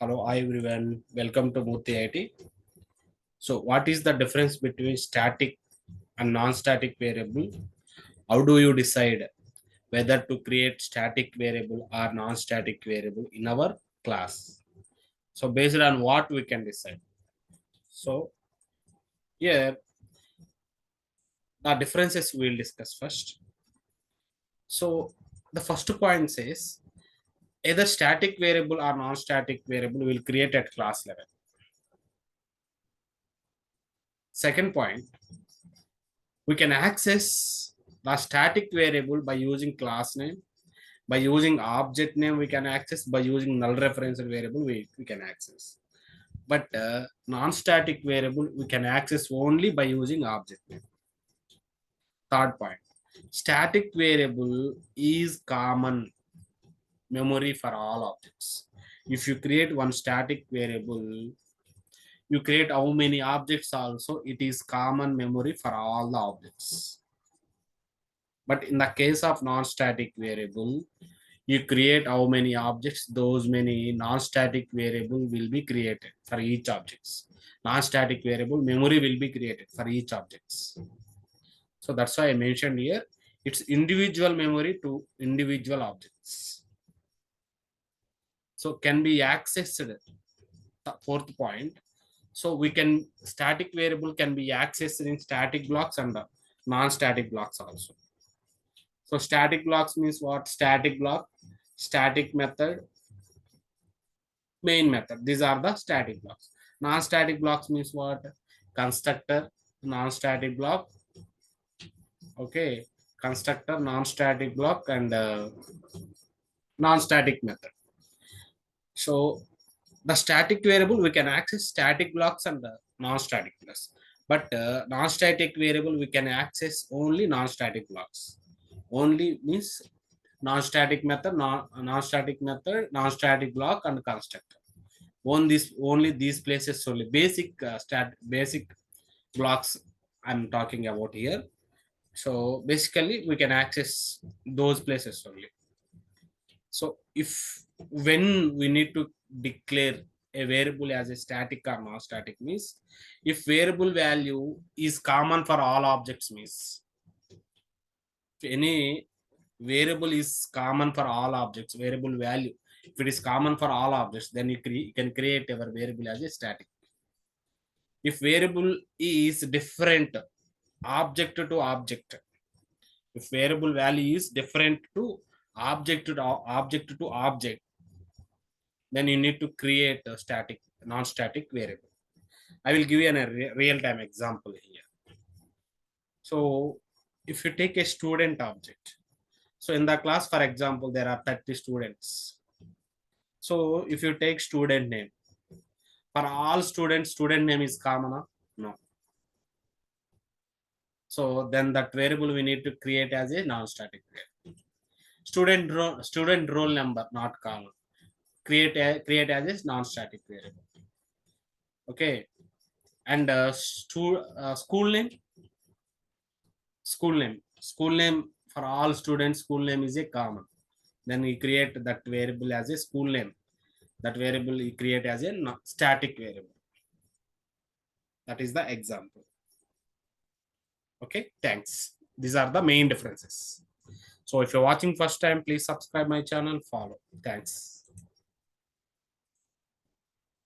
Hello, hi everyone. Welcome to Murthy IT. So, what is the difference between static and non-static variable? How do you decide whether to create static variable or non-static variable in our class? So, based on what we can decide. So, here the differences we'll discuss first. So, the first point says either static variable or non-static variable will create at class level. Second point, we can access the static variable by using class name. By using object name, we can access. By using null reference variable, we can access. But non-static variable, we can access only by using object name. Third point, static variable is common memory for all objects. If you create one static variable, you create how many objects also, it is common memory for all the objects. But in the case of non-static variable, you create how many objects, those many non-static variable will be created for each objects. Non-static variable memory will be created for each objects. So that's why I mentioned here, it's individual memory to individual objects. So can be accessed, the fourth point. So we can, static variable can be accessed in static blocks and non-static blocks also. So static blocks means what? Static block, static method, main method. These are the static blocks. Non-static blocks means what? Constructor, non-static block. Okay, constructor, non-static block, and non-static method. So the static variable we can access static blocks and non-static blocks. But non-static variable we can access only non-static blocks. Only means non-static method, non-static method, non-static block, and constructor. Only these places only. Basic blocks I'm talking about here. So basically, we can access those places only. So if when we need to declare a variable as a static or non-static means, if variable value is common for all objects means, if any variable is common for all objects, variable value, if it is common for all objects, then you can create our variable as a static. If variable is different object to object, if variable value is different to object, then you need to create a static, non-static variable. I will give you a real-time example here. So if you take a student object, so in the class, for example, there are 30 students. So if you take student name, for all students, student name is common? No. So then that variable we need to create as a non-static variable. Student roll number, not common. Create as a non-static variable. Okay. And school name for all students, school name is a common. Then we create that variable as a school name. That variable we create as a static variable. That is the example. Okay, thanks. These are the main differences. So if you're watching first time, please subscribe my channel, follow. Thanks.